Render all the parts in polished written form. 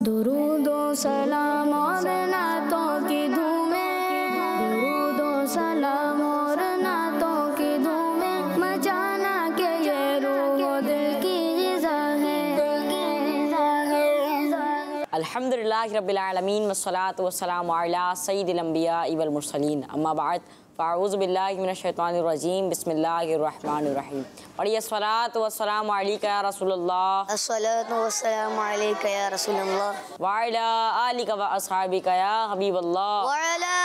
दुरूदो सलाम और नातों की धूमें, दुरूदो सलाम और नातों की धूमें, मचाना के ये रूह दिल की ग़िज़ा है। अल्हम्दुलिल्लाहि रब्बिल आलमीन वस्सलातु वस्सलामु अला सय्यिदिल अंबिया वल मुरसलीन अम्मा बाद फ़अऊज़ु बिल्लाहि मिनश शैतानिर रजीम बिस्मिल्लाहिर रहमानिर रहीम। पढ़िए अस्सलातु वस्सलामु अलैका या रसूलल्लाह, अस्सलातु वस्सलामु अलैका या रसूलल्लाह, व अला आलिका व अस्हाबिका या हबीबल्लाह, व अला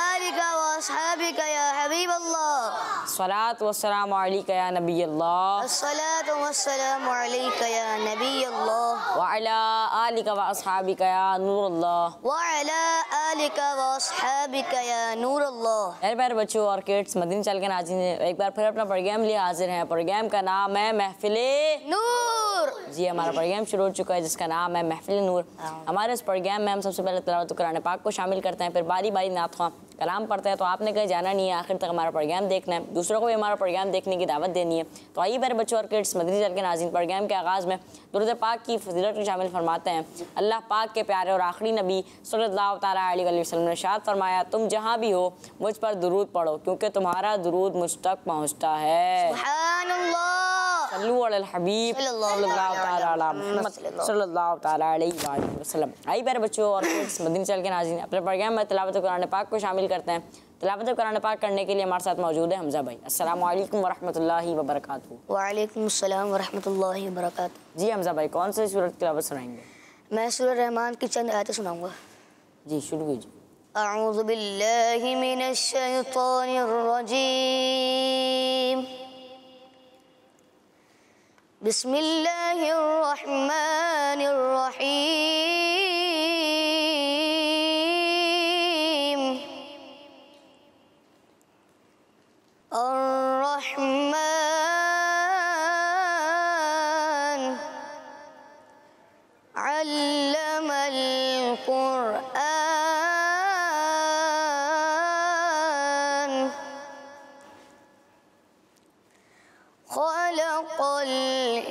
आलिका व अस्हाबिका या हबीबल्लाह, अस्सलातु वस्सलामु अलैका या नबियल्लाह, अस्सलातु वस्सलामु अलैका या नबियल्लाह, व अला आलिका व अस्हाबिका या नूरल्लाह, व अला आलिका व अस्हाबिका या नूरल्लाह। मेरे प्यारे बच्चों और किड्स, मदीने चल के नाज़रीन एक बार फिर अपना प्रोग्राम लिए हाजिर हैं। प्रोग्राम का नाम है महफिले नूर। जी, हमारा प्रोग्राम शुरू हो चुका है जिसका नाम है महफिल नूर। हमारे इस प्रोग्राम में हम सबसे पहले तिलावत कुरान पाक को शामिल करते हैं, फिर बारी बारी नात ख़्वां कलाम पढ़ते हैं। तो आपने कहीं जाना नहीं है, आखिर तक हमारा प्रोग्राम देखना है, दूसरों को भी हमारा प्रोग्राम देखने की दावत देनी है। तो आइए मेरे बच्चों और किड्स, मदीने चल के नाज़रीन प्रोग्राम के आगाज़ में दुरूद पाक की फजीलत को शामिल फरमाते हैं। अल्लाह पाक के प्यारे और आखिरी नबी सल्लल्लाहु तआला अलैहि वसल्लम ने इरशाद फरमाया, तुम जहाँ भी हो मुझ पर दुरूद पढ़ो क्योंकि तुम्हारा दुरूद मुझ तक पहुँचता है। सुभानअल्लाह, सल्लु अलल हबीब सल्लल्लाहु तआला अलैहि वसल्लम। आइए मेरे बच्चों और किड्स, मदीने चल के नाज़रीन अपने प्रोग्राम में तिलावत कुरान पाक को शामिल करते हैं। तिलावत कुरान पाक करने के लिए हमारे साथ मौजूद है हमज़ा भाई। अस्सलामु अलैकुम व रहमतुल्लाहि व बरकातहू। व अलैकुम अस्सलाम व रहमतुल्लाहि व बरकातहू। जी हमज़ा भाई, कौन सी सूरत की तिलावत सुनाएंगे? मैं सूरह रहमान की चंद आयतें सुनाऊंगा। जी शुरू कीजिए। अऊज़ु बिल्लाहि मिनश शैतानिर रजीम, बिस्मिल्लाहिर रहमानिर रहीम। अर्रहमान अल्लमल कुरआन, खलक़ल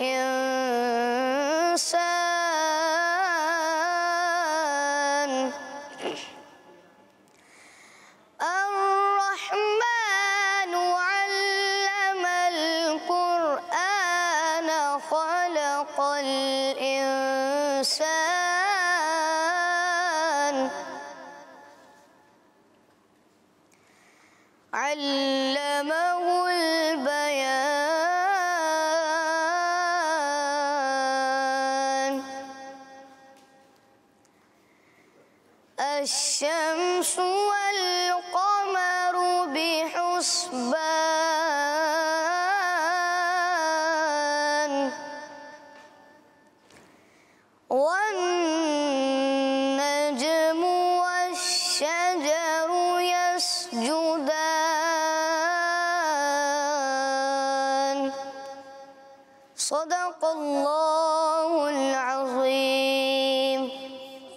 इंसान, अर्रहमानु अल्लमल कुरआन, खलक़ल इंसान, अल्लमहुल बयान। अश्शम्सु वल क़मरु बिहुस्बान, वन्नज्मु वश्शजरु यस्जुदान। सदक़ल्लाहुल अज़ीम।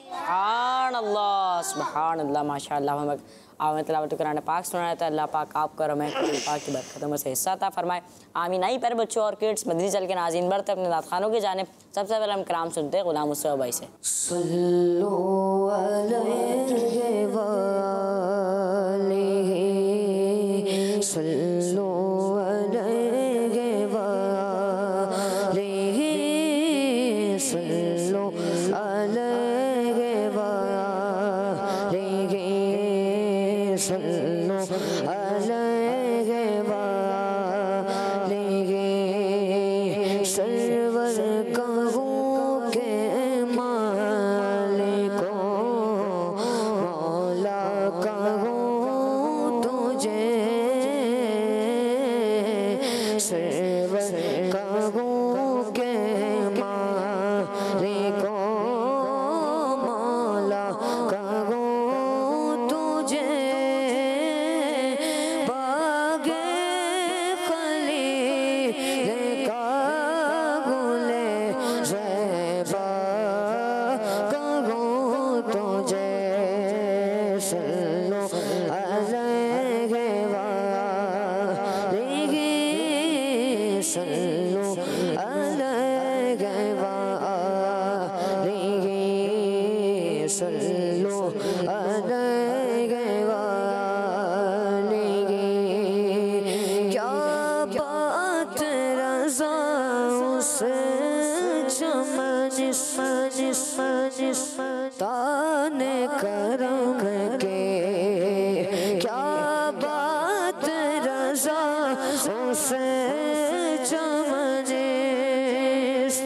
सुभानअल्लाह, सुभानअल्लाह, माशाअल्लाह। हमें तिलावत कुरान पाक सुनाया था। अल्लाह पाक आपको और हमें कुरान पाक की बरकतों में से हिस्सा अता फरमाए, आमीन। आई प्यारे बच्चों और किड्स, मदीने चल के नाज़रीन बढ़ते अपने नात खानों की जानिब। सबसे पहले हम कलाम सुनते हैं गुलाम मुस्तफ़ा भाई से। सल्लु अलैहि व आलिहि, सल्लु अलैहि व आलिहि, सल्लु अलैहि व आलिहि, सल्लु अलैहि व आलिहि। सरवर कहूँ के मालिको, मौला कहूँ तुझे, सरवर कहूँ के मालिको, मौला कहूँ तुझे, सल्लो अलैहि वालिही। क्या बात रज़ा उस चमन ताने करम के, क्या बात रज़ा उस चमन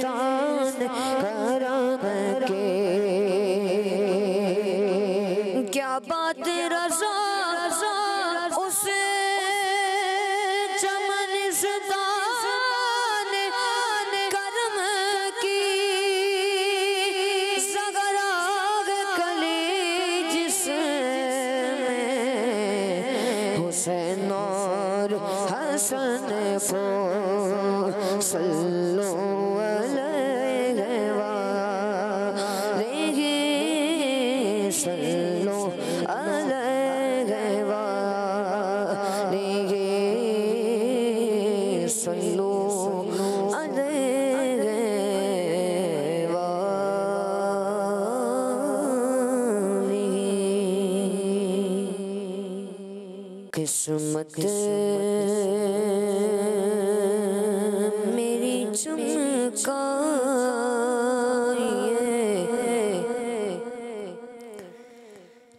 तान करम के, क्या बात रज़ा उस चमन तान करम की, ज़गराग कली जिसमें हुसैन और हसन को सल्लो अलैहि वालिही, सल्लो अलैहि वालिही, सल्लो अलैहि वालिही। किस्मत मेरी चमकाइए,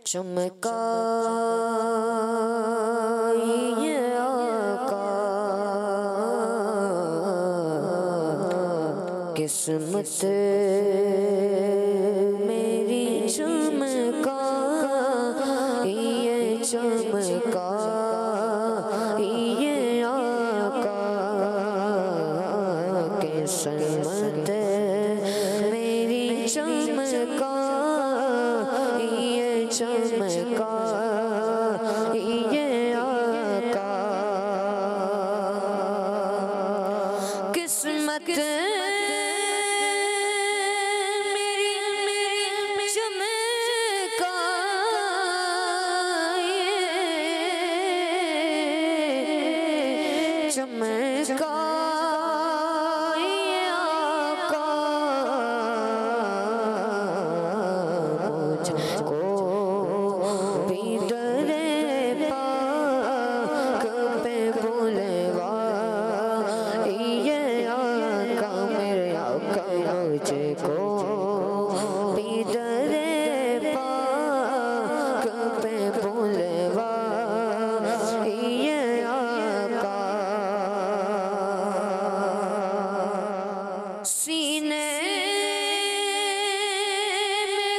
चमकाइए आका, किस्मत मेरी चमकाइए, चमकाइए आका, किस्मत मेरी चमकाइए, चमकाइए आका, किस्मत मेरी चमकाइए, चमकाइए आका, मुझको भी दरे पाक पे बुलवाइए आका, मेरे आका मुझको भी दरे पाक पे बुलवाइए आका, सीने में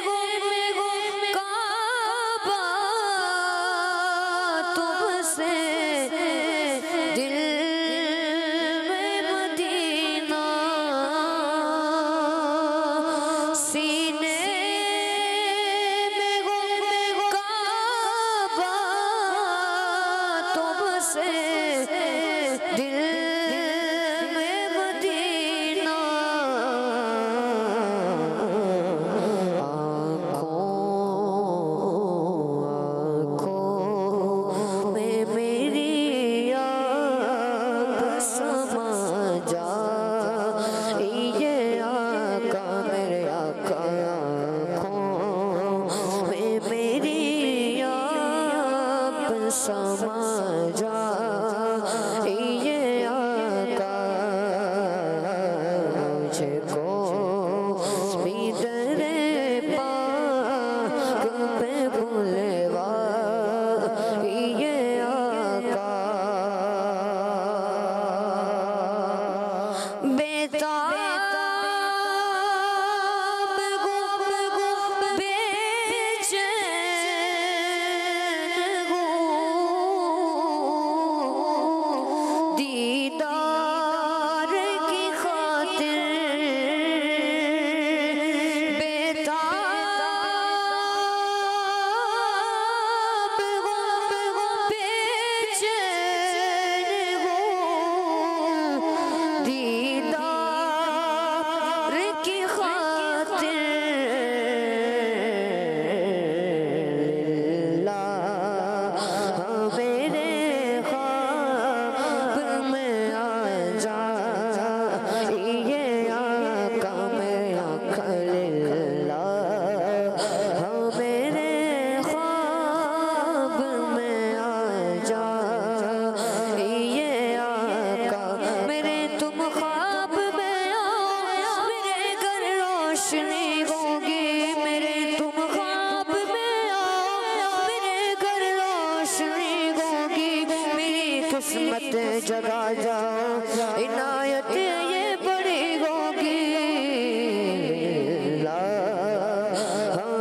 जगा जाओ, इनायत ये बड़ी होगी।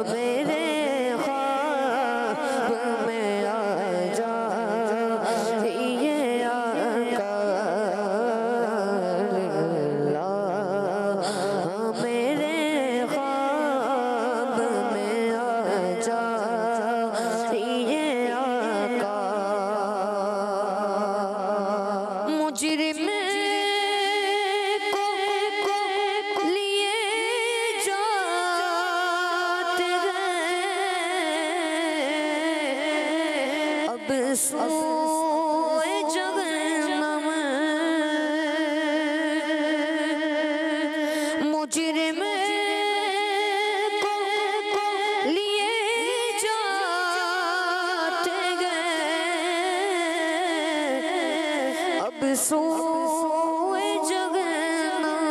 मेरे ख्वाब में आ जा, ये आका मेरे ख्वाब में आ जा, ये आका। मुजरिम को लिए जाते हैं अब सोए जहन्नम, मुजरिम को लिए जाते हैं अब सोए जहन्नम।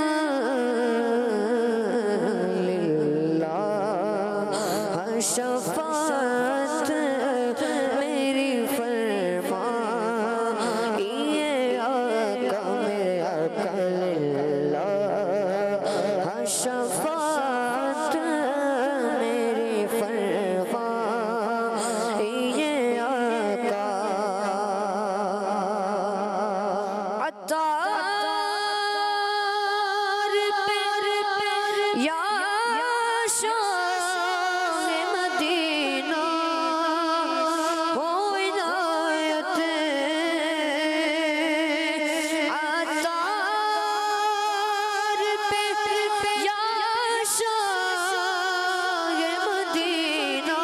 लिल्लाह शफाअत मेरी फरमा, ये आका मेरे आका। लिल्लाह शफाअत मेरी फरमा, ये आका। अतार पे या शाह मदीना हो इनायत। अतार पे या शाह मदीना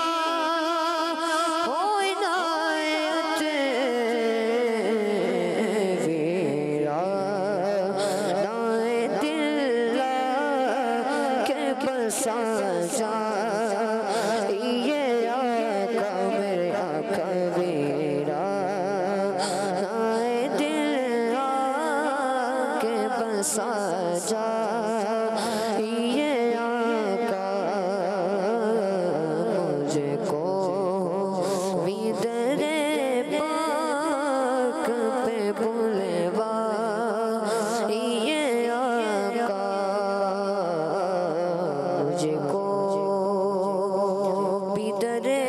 हो इनायत। वीरा दाए दिल के बसा जा, ये आका मेरे आका। वीरा दाए दिल के बसा जा, ये आका। मुझको विदरे पाक पे बुलवा, ये आका। मुझको विदरे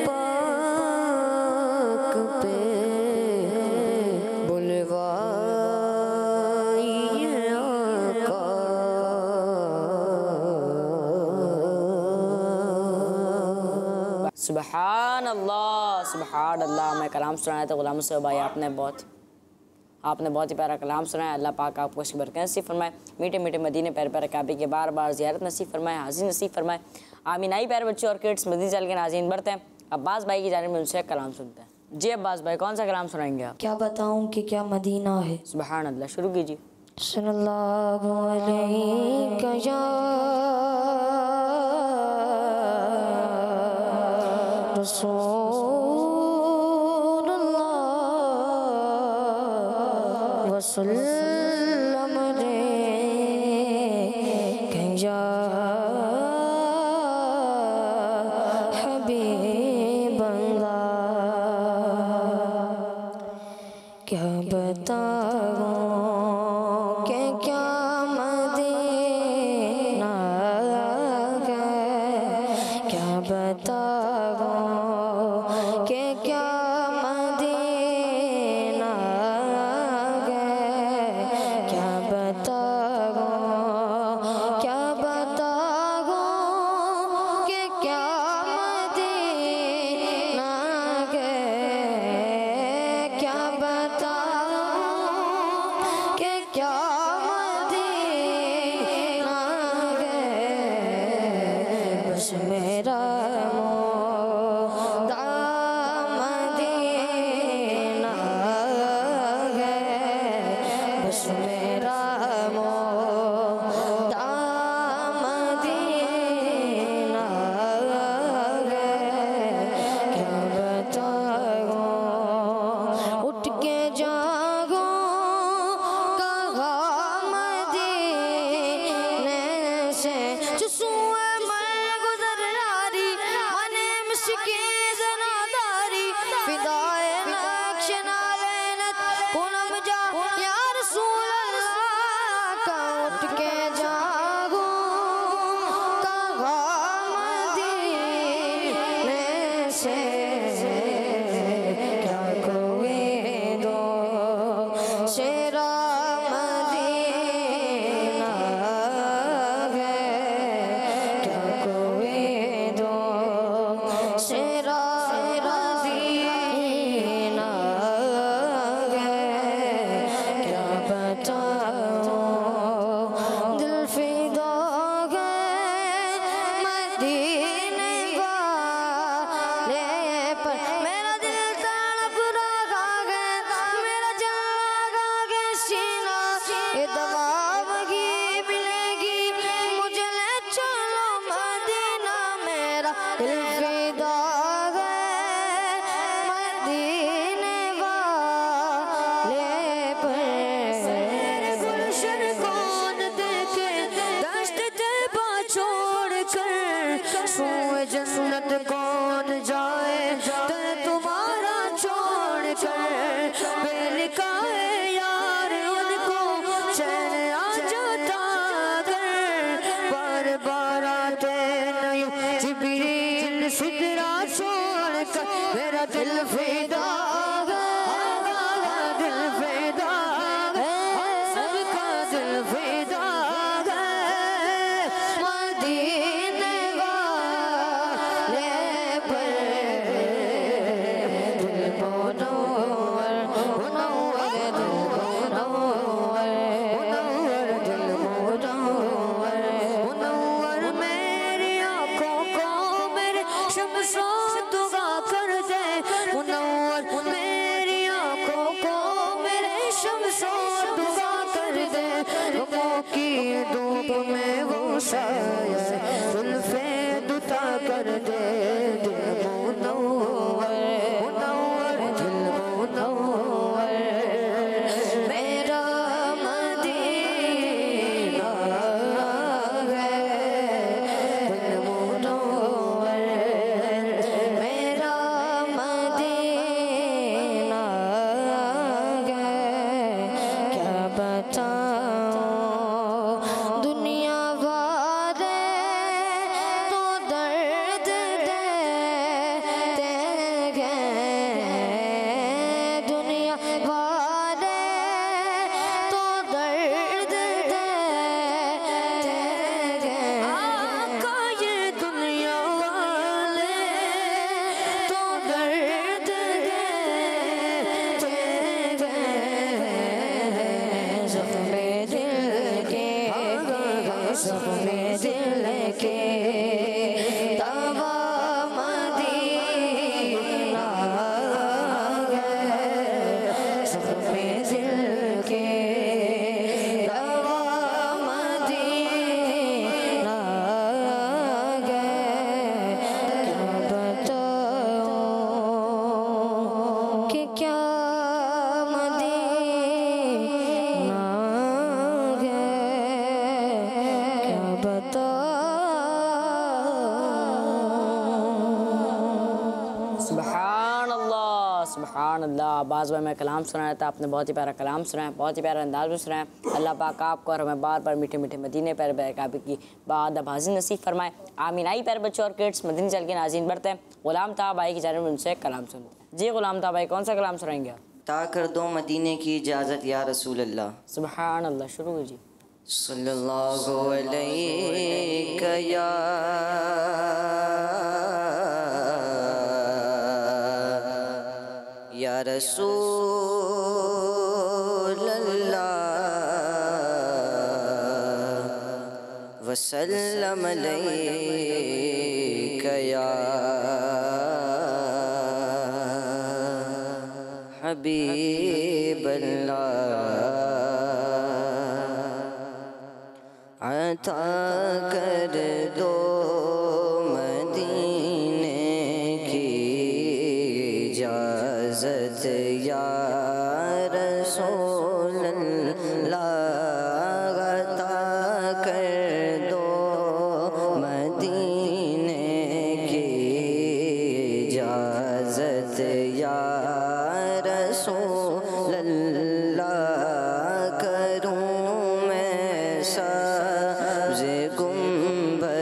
पाक पे बुलवा, ये आका। सुबहान अल्लाह, सुबहान अल्लाह। मैं कलाम सुनाया था गुलाम से भाई, आपने बहुत ही प्यारा कलाम सुनाया। अल्लाह पाक आपको इसकी बरकत नसीब फरमाए, मीठे मीठे मदीने प्यारे प्यारे काबे के बार बार ज़ियारत नसीब फरमाए, हाजिर नसीब फरमाए। आमीन। आई प्यारे बच्चे और किड्स, मदीने चल के नाज़रीन बढ़ते हैं अब्बास भाई की जानिब में उनसे कलाम सुनते हैं। जी अब्बास भाई, कौन सा कलाम सुनाएंगे आप? क्या बताऊं कि क्या मदीना है। सुबहान अल्लाह, शुरू कीजिए। सल्लल्लाहु अलैहि या रसूलुल्लाह वसल्लम अलैहि या हबीबल्लाह। क्या बताऊं कि क्या मदीना है, क्या बताऊं कि क्या मदीना है, क्या बताऊं कि क्या मदीना है, क्या बताऊं कि क्या मदीना है। बस मेरा मोदा मदीना है, बस मेरा मोदा मदीना है। क्या बताऊं उठ के जागो कहा मदीने से, जो सुए मैं गुजरना से क्या कोई दो शेरा मदीना है क्या कोई दो शेरा मदीना है क्या बताओ दिल फिदा है मदीने वाले पर मेरा दिल तड़प रहा है मेरा जल रहा है सीना ये दवा वही मिलेगी मुझे ले चलो मदीना मेरा दिल फिदा है मदीने वाले पर गुलशन कौन देखे दश्त तैबा छोड़ कर सोए जन्नत कौन जाए दिल तुम्हारा छोड़ कर बेलिकाए यार उनको चैन आ जाता कर बार आते नहीं जिब्रील सिदरा छोड़ कर मेरा दिल फिदा है दिल फिदा है सबका दिल फिदा है मदीने वाले पर दिल मुनव्वर मुनव्वर दिल मुनव्वर मुनव्वर दिल मुनव्वर मुनव्वर मेरी आँखों को मेरे शम्सो दुआ कर दे मुनव्वर मेरी आँखों को मेरे शम्सो दुआ कर दे रुकों की धूप में वो साया जुल्फे दुता कर दे दिल मुनव्वर मुनव्वर दिल मुनव्वर मेरा मदीना है दिल मुनव्वर मेरा मदीना है क्या बताओ दुनिया वाले तो दर्द देते हैं दुनिया वाले तो दर्द देते हैं आका ये दुनिया वाले तो दर्द देते हैं ज़ख्मे दिल के ज़ख्मे दिल के दवा मदीना है ज़ख्मे दिल के दवा मदीना है क्या बताओ कि क्या मदीना है क्या बताओ सुभान अल्लाह। बाज़ में कलाम सुनाया था, आपने बहुत ही प्यारा कलाम सुनाया, बहुत ही प्यारा अंदाज में सुनाया। अल्लाह पाक आपको और हमें बार बार मीठे मीठे मदीने पर बैकाबी की बादब हाजिर नसीब फरमाए। आमीन। आई प्यारे बच्चों और किड्स, मदीने चल के नाज़रीन बढ़ते हैं गुलाम ताहा भाई की जानिब उनसे कलाम सुनते हैं। जी गुलाम ताहा भाई, कौन सा कलाम सुनाएंगे आप? ता कर दो मदीने की इजाज़त या रसूल अल्लाह। सुभान अल्लाह, शुरू कीजिए। सल्लल्लाहु अलैहि या रसूल अल्लाह वसल्लम अलैका या हबीब अल्लाह। अता कर दो मदीने की इजाज़त या रसूल अल्लाह। अता कर दो मदीने की इजाज़त या रसूल अल्लाह। करूँ मैं सब्ज़ गुंबद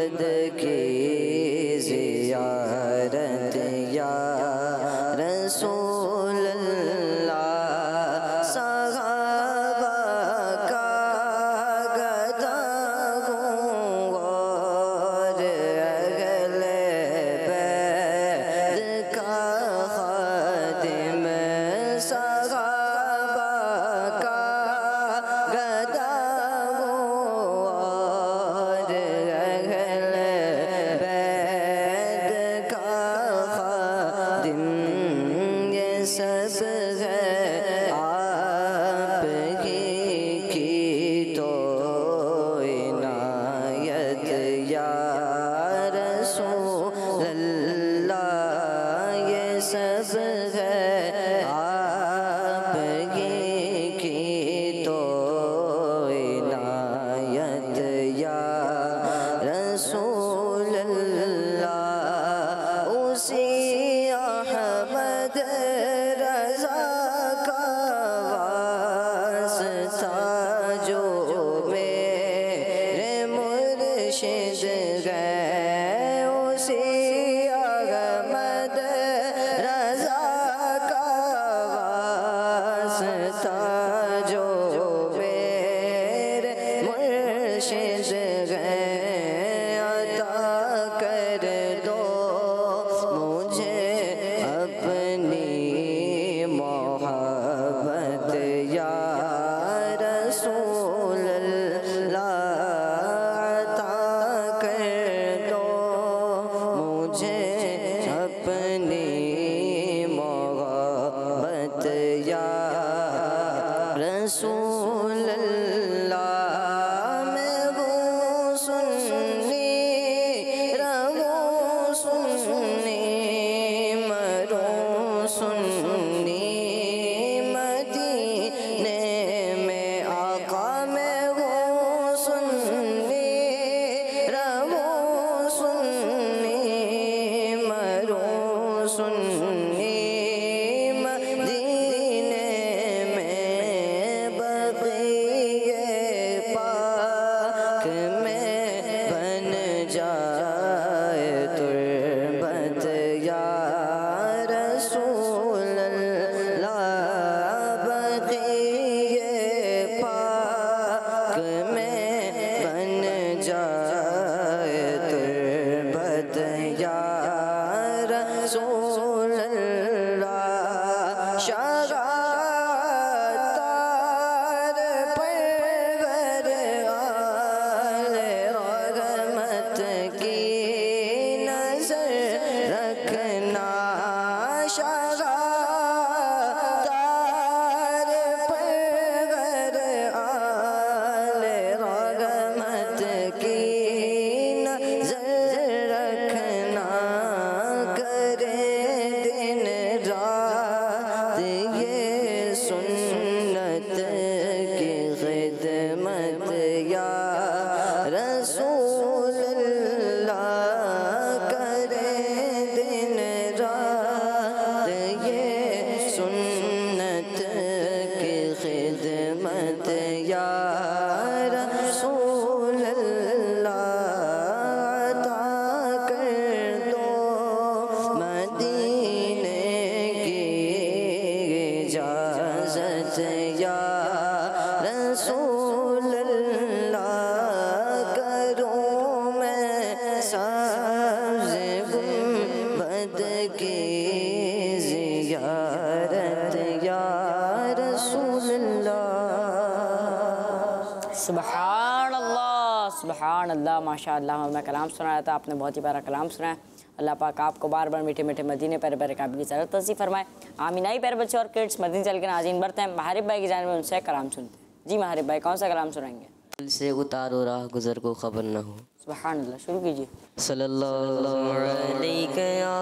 सुभान अल्लाह, माशाअल्लाह। मैं कलाम सुनाया था, आपने बहुत ही प्यारा कलाम सुनाया। अल्लाह पाक आपको बार बार मीठे मीठे मदीने पर बर काबी की ज़रूरत नसीब फरमाए। आमीनाई प्यारे बच्चे और किड्स, मदीने चल के नाज़रीन बढ़ते हैं महारिब भाई की जानिब, उनसे कलाम सुनते हैं। जी महारिब भाई, कौन सा कलाम सुनाएंगे? दिल से उतारो राह गुज़र को ख़बर न हो। सुभान अल्लाह, शुरू कीजिए। सल्लल्लाहु अलैहि या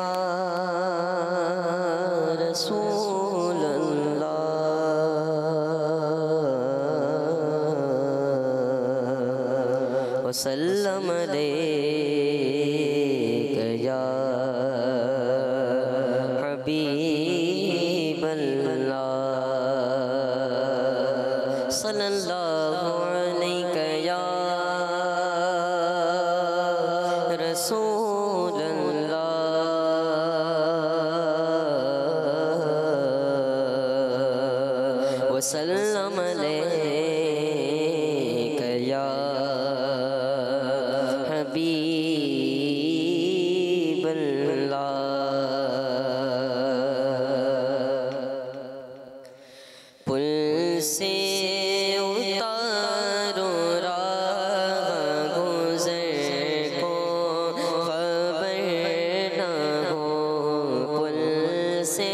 रसूल अल्लाह, वसल्लम अलैका या हबीब अल्लाह, सल्लल्लाहु अलैका या रसूल अल्लाह, वसल्लम अलैका या हबीब अल्लाह। पुल से उतारो राह गुज़र को ख़बर न हो, पुल से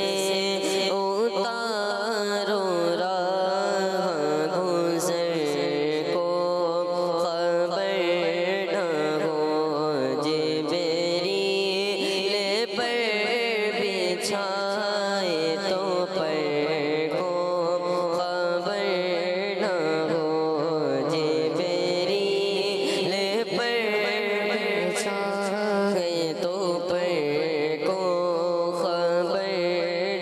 उतारो राह गुज़र को ख़बर न हो, जिब्रील पर बिछाए तो पर को ख़बर न हो, जिब्रील पर बिछाए तो पर को ख़बर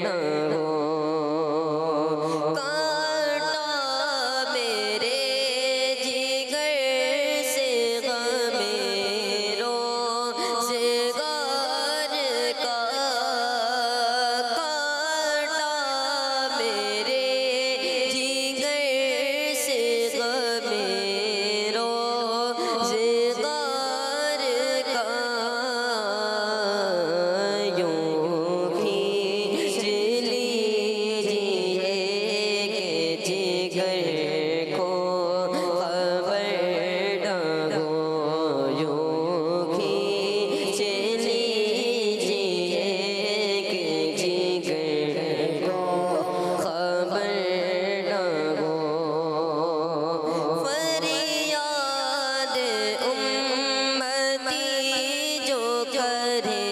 न हो। कांटा मेरे जिगर से गमेरो ज़िगार का, कांटा मेरे जिगर से गमेरो ज़िगार का, यूं खींच लीजिए कि जिगर को ख़बर न हो, यूं खींच लीजिए कि जिगर को ख़बर न हो। फरियाद उम्मती जो करे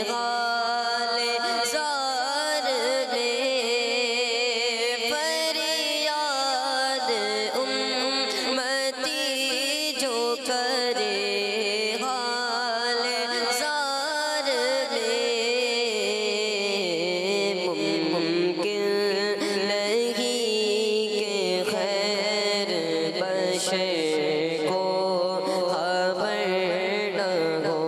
गाले ज़ार में, फरियाद उम्मती जो करे गाले ज़ार में, मुमकिन नहीं कि खैर बशर को ख़बर न हो,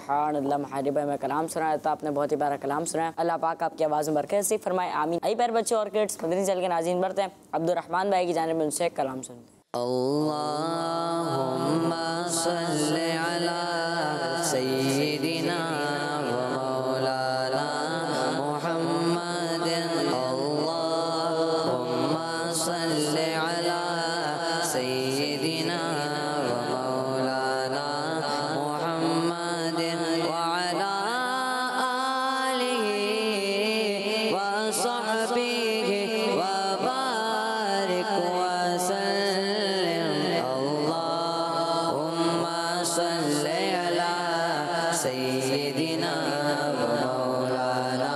सुबहानअल्लाह। महारी भाई मैं कलाम सुनाया था, आपने बहुत ही प्यारा कलाम सुनाया। अल्लाह पाक आपकी आवाज़ में बरकत नसीब फरमाए, आमीन। आई प्यारे बच्चों और किड्स, मदनी चैनल के नाज़रीन बढ़ते हैं अब्दुर्रहमान भाई की जानिब में उनसे कलाम सुनते हैं। अल्लाहुम्मा सल्लि अला सय्यिदिना व मौलाना मुहम्मदिन। अल्लाहुम्मा सल्लि अला सय्यिदिना व मौलाना मुहम्मदिन व अला आलिहि व सहबिहि व बारिक वसल्लिम। अल्लाहुम्मा सल्लि अला सय्यिदिना व मौलाना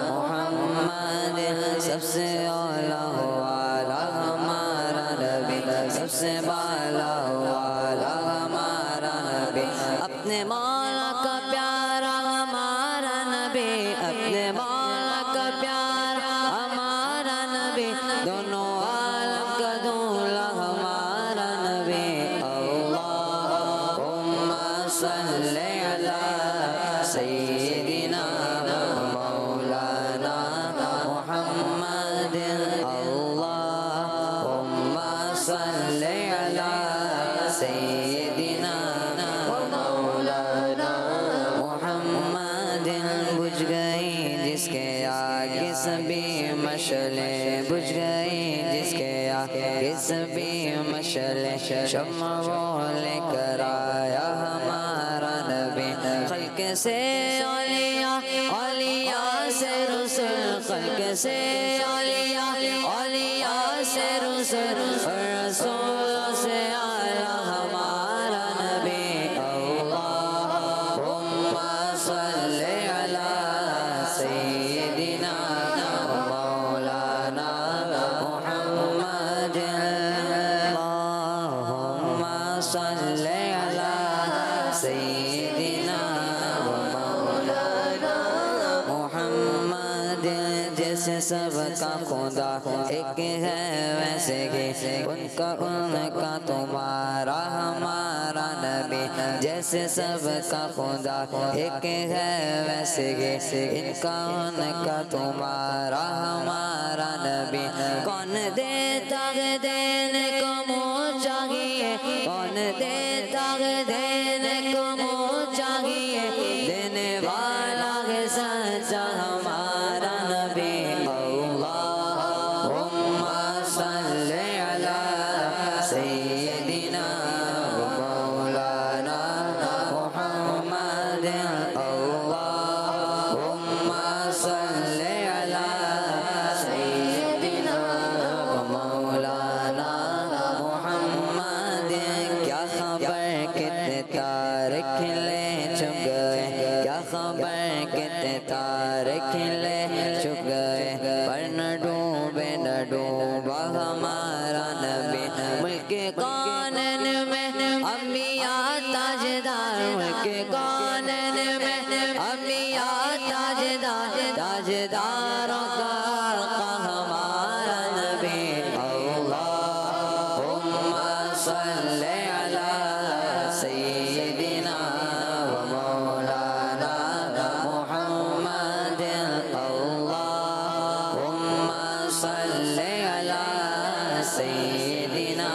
मुहम्मदिन। सबसे आला वाला हमारा नबी, सबसे बाला वाला हमारा नबी, अपने मौला का प्यारा हमारा नबी, अपने मौला का प्यारा हमारा नबी, दोनों आलम का दूल्हा हमारा नबी। अल्लाहुम्मा सल्लि अला सय्यिदिना मौलाना मुहम्मदिन। अल्लाहुम्मा सल्लि अला सय्यिदिना मौलाना मुहम्मदिन। बुझ गई जिसके आगे सभी मशले, बुझ गई जिसके आगे सभी मशले, शम्मा वो लेकर आया हमारा नबी। खल्क से औलिया, औलिया से रसूल, खल्क से औलिया, औलिया से रसूल, रसूलों से आला हमारा नबी। अल्लाहुम्मा सल्लि अला सय्यिदिना मौलाना मुहम्मदिन। अल्लाहुम्मा सल्लि अला सय्यिदिना मौलाना मुहम्मदिन। जैसे सबका खुदा एक है वैसे ही उनका उनका तुम्हारा हमारा नबी। जैसे सबका खुदा एक है वैसे ही इनका उनका तुम्हारा हमारा नबी। कौन देता है देने को मुँह चाहिए, कौन देता है देने को मुँह चाहिए, देने वाला है सच्चा हमारा नबी। अल्लाहुम्मा सल्लि अला सय्यिदिना मौलाना मुहम्मदिन। अल्लाहुम्मा सल्लि अला सय्यिदिना मौलाना मुहम्मदिन। क्या खबर कितने तारे खिले छुप गए, क्या खबर कितने तारे खिले छुप गए, पर न डूबे न डूबा हमारा नबी। मुल्क कौनन में अंबिया ताजदार, मुल्क कौनन में अंबिया ताजदार, ताजदारों का आका हमारा नबी। अल्लाहुम्मा सल्लि अला सय्यिदिना व मौलाना मुहम्मदिन। अल्लाहुम्मा सल्लि अला सय्यिदिना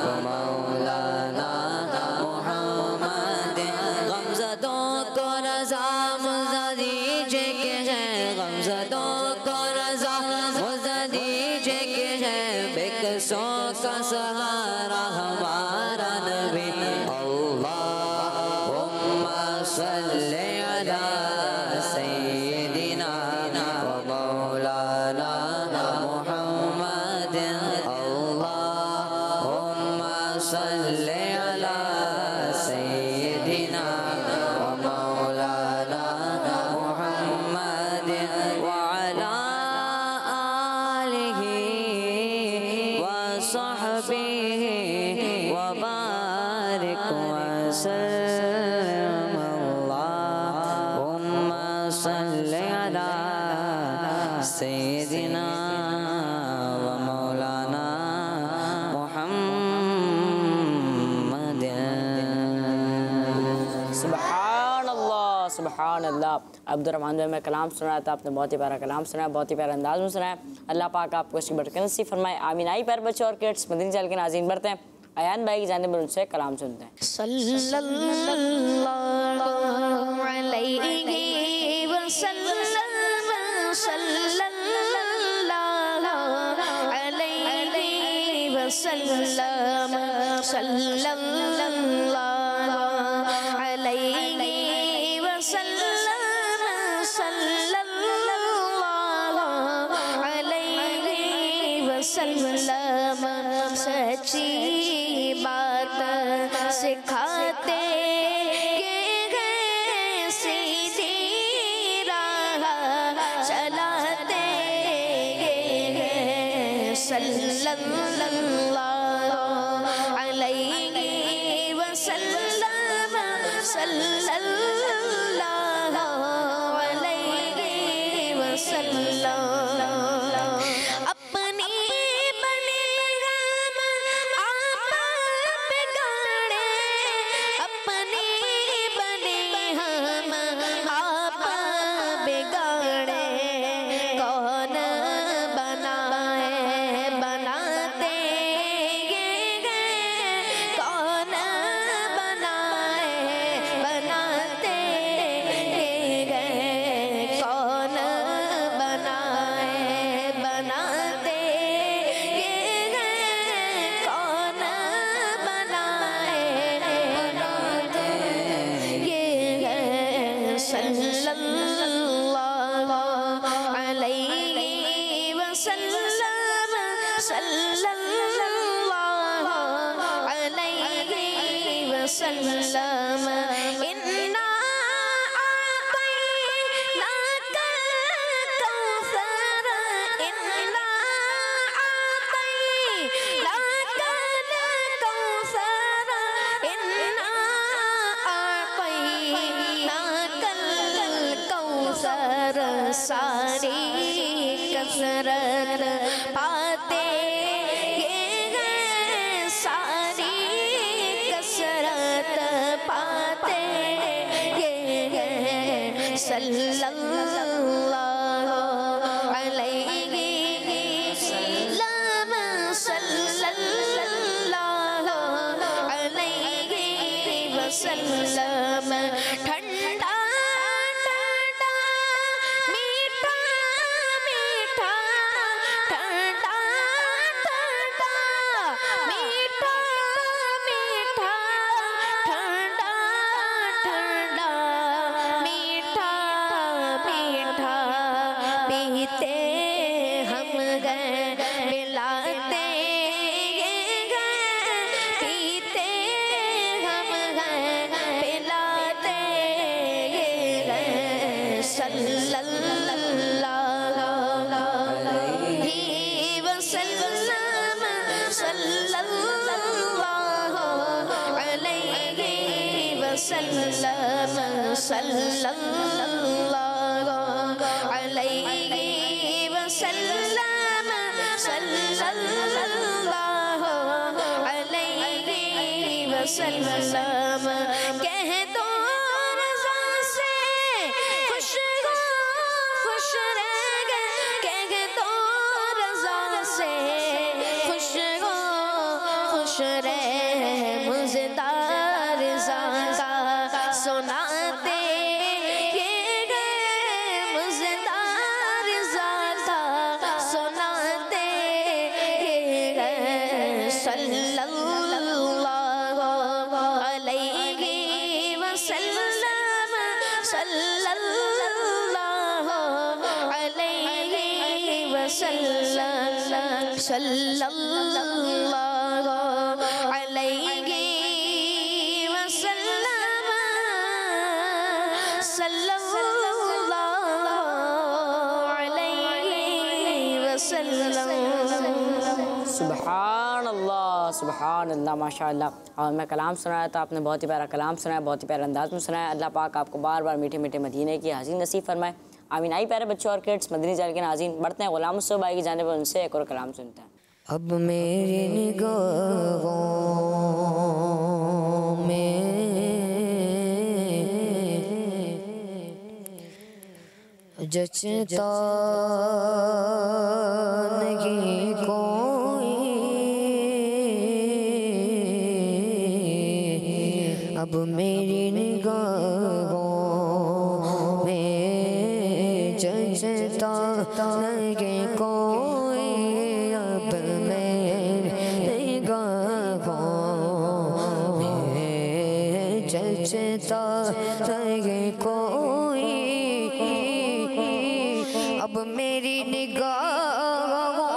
व मौलाना मुहम्मदिन। गमज़दों को रज़ा मुझा दीजिए कि है, गमज़दों को रज़ा मुझा दीजिए कि है, बेकसों का सहारा हमारा नबी। अल्लाहुम्मा सल्लि अला सय्यिदिना व मौलाना मुहम्मदिन। अल्लाहुम्मा सल्लि अला सय्यिदिना व मौलाना मुहम्मदिन व अला आलिहि व सहबिहि व बारिक वसल्लिम। अल्लाहुम्मा सल्लि अला सय्यिदिना व मौलाना मुहम्मदिन। सुबहानअल्लाह। सुबहान अल्लाह। अब्दुर्रहमान भाई में कलाम सुनाया था आपने, बहुत ही प्यारा कलाम सुनाया, बहुत ही प्यारा अंदाज में सुनाया। अल्लाह पाक आपको इसकी बरकत नसीब फरमाए, आमीन। आई प्यारे बच्चों और किड्स, मदनी चैनल के नाज़रीन बढ़ते हैं अयान भाई की जानिब उनसे कलाम सुनते हैं। सल्लल्लाहु अलैहि वसल्लम, सल्लल्लाहु अलैहि वसल्लम, सल्लल्लाहु अलैहि वसल्लम, सल्लल्लाहु अलैहि वसल्लम। सच्ची बात सिखाते सीधी राह चलाते सल्लल्लाहु अलैहि वसल्लम, सल्लल्लाहु अलैहि वसल्लम। अपनी बनी राम आप बिगाड़े, अपनी बनी हम आप बिगाड़े। कौन बनाए बनाते कौन बनाए बनाते कौन बनाए बनाते कौन बनाए बनाते सल्लल्लाहु अलैहि वसल्लम, सल्लल्लाहु अलैहि वसल्लम। इन्ना आतैनाकल कौसर, इन्ना आतैनाकल कौसर, इन्ना आतैनाकल कौसर। सारी कसरत पाते सारी कसरत पाते सल्लल्लाहु अलैहि वसल्लम, सल्लल्लाहु अलैहि वसल्लम। ठंडा ठंडा मीठा मीठा, ठंडा ठंडा मीठा मीठा, ठंडा ठंडा मीठा मीठा। पीते हम गए पिलाते गए, पीते हम गए पिलाते गए सल्लल्लाहु अलैहि वसल्लम, सल्लल्लाहु अलैहि वसल्लम, सल्लल्लाहु अलैहि वसल्लम, सल्लल्लाहु अलैहि वसल्लम। कह दो रज़ा से खुश हो खुश रह गए, कह दो रज़ा से खुश हो खुश रह। मुज़दार रज़ा का सुनाते मुज़दार रज़ा का सुनाते सल्लल्लाहु अलैहि वसल्लम, सल्लल्लाहु अलैहि वसल्लम, सल्लल्लाहु अलैहि वसल्लम, सल्लल्लाहु अलैहि वसल्लम। सुबहान अल्लाह, सुबहान अल्लाह, माशाअल्लाह। और मैं कलाम सुनाया था आपने, बहुत ही प्यारा कलाम सुनाया, बहुत ही प्यारा अंदाज में सुनाया। अल्लाह पाक आपको बार बार मीठे मीठे मदीने की हाज़िर नसीब फरमाए, आमीन। आई प्यारे बच्चों और किड्स, मदनी चैनल के नाज़रीन बढ़ते हैं गुलाम मुस्तफ़ा भाई की जानिब उनसे एक और कलाम सुनते हैं। अब मेरी निगाहों में जचता नहीं कोई अब मेरी निगाहों में, जचता नहीं कोई अब मेरी निगाहों में, जचता नहीं कोई अब मेरी निगाहों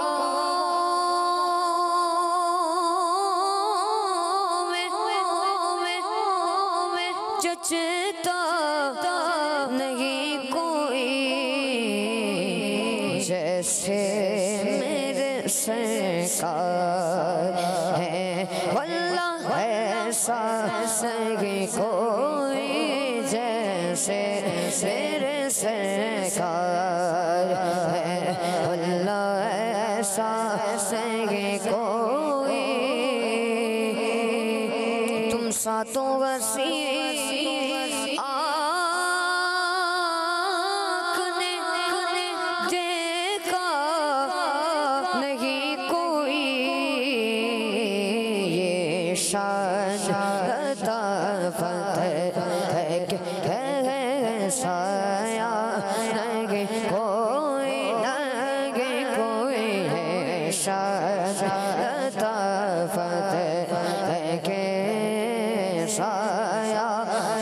में जचता नहीं कोई, जैसे मेरे सरकार है वल्लाह ऐसा नहीं कोई, जैसे मेरे सरकार है वल्लाह ऐसा नहीं कोई। तुम सातों वसी आँख ने देखा नहीं कोई, ये शान अता फतह है कि साया नहीं कोई, नहीं कोई है शान अता फतह है कि साया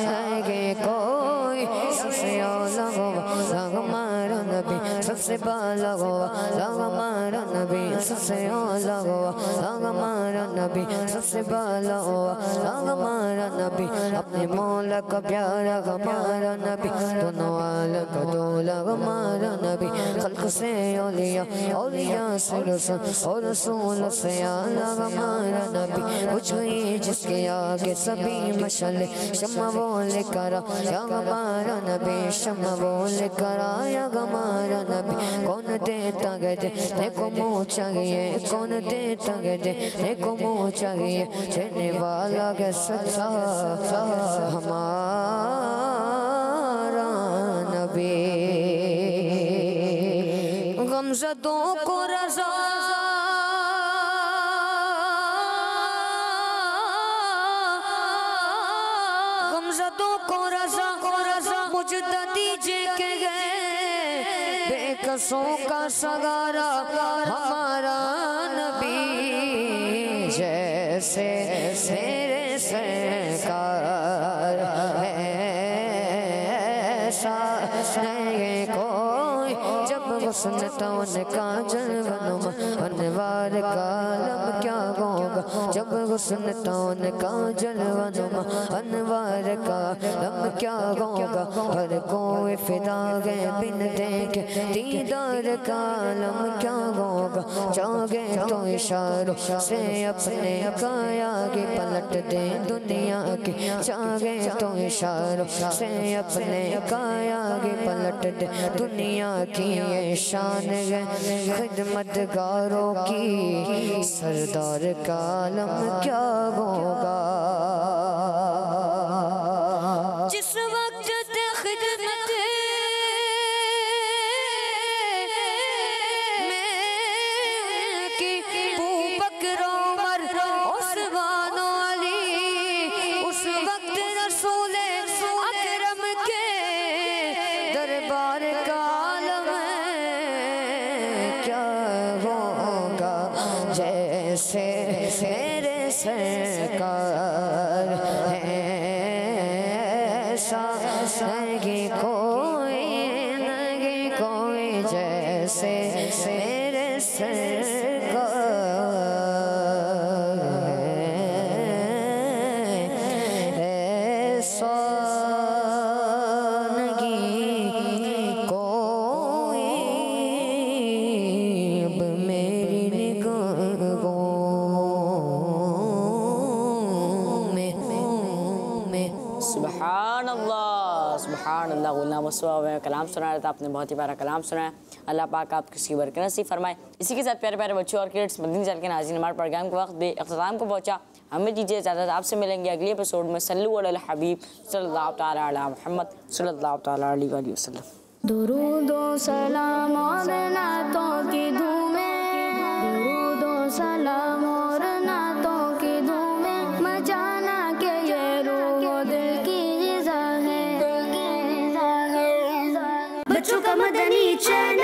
नहीं कोई। सबसे लगो लग मारा नबी, सबसे लगो लग मारा नबी, सबसे लगो लग मारा नबी, सबसे लगो लग मारा नबी, अपने मौला का प्यारा हमारा नबी, दोनों आलम का दो लग मारा नबी, खल्क से औलिया, औलिया से रसूल और रसूल से आला हमारा नबी, कुछ हुई जिसके आगे सभी मशले, शम्मा बोल करा या हमारा नबी, शम्मा बोल करा या हमारा नबी। कौन देता गए देखो मुँह चाहिए, कौन देता गए देखो मुँह चाहिए, देने वाला के सच्चा हमारा नबी। गमज़दों को रज़ा गमज़दों को रज़ा मुझदा दीजिए के गए, बेकसों का सगारा हमारा नबी, जैसे मेरे सरकार है ऐसा नहीं कोई, जब हुस्न तो उनका जलवनुमा अनवार का लब क्या होगा, जब हुस्न तो उनका जलवनुमा अनवार का लब क्या होगा, हर कोई फिदा गए बिन देखे दीदार का लम क्या होगा, जागे तो इशारों से अपने काया के पलट दे दुनिया के, जागे तो इशारों से अपने काया के पलट दे दुनिया की, ये शान है खिदमतगारों की, सरदार का आलम क्या होगा। जिस वक्त खिदमत में की बकर उमर उस्मान अली, उस वक्त रसूल अकरम के दरबार का आलम क्या होगा, जैसे मेरे सरकार है ऐसा नहीं कोई, नहीं कोई, जैसे मेरे सरकार है ऐसा नहीं कोई, अब मेरी निगाहों में। सुभान अल्लाह गुलाम वस्वा कलाम सुना रहा था आपने, बहुत ही प्यारा कलाम सुना है। अल्लाह पाक आप किसी बरकत नसीब फरमाए। इसी के साथ प्यारे प्यारे बच्चों और किड्स मदनी चैनल के नाज़रीन, हमारे प्रोग्राम के वक्त इख्तिताम को पहुँचा। हमें दीजिए इजाज़त, आपसे मिलेंगे अगले एपिसोड में। सल्लल्लाहु अलैहि हबीब सल्लल्लाहु तआला अला मुहम्मद सल्लल्लाहु तआला अलैहि वसल्लम। दुरूदो सलाम और नातों की धूमें, दुरूदो सलाम और नातों की धूमें, मचाना के ये रूह दिल की ग़िज़ा है। बच्चों का मदनी चैनल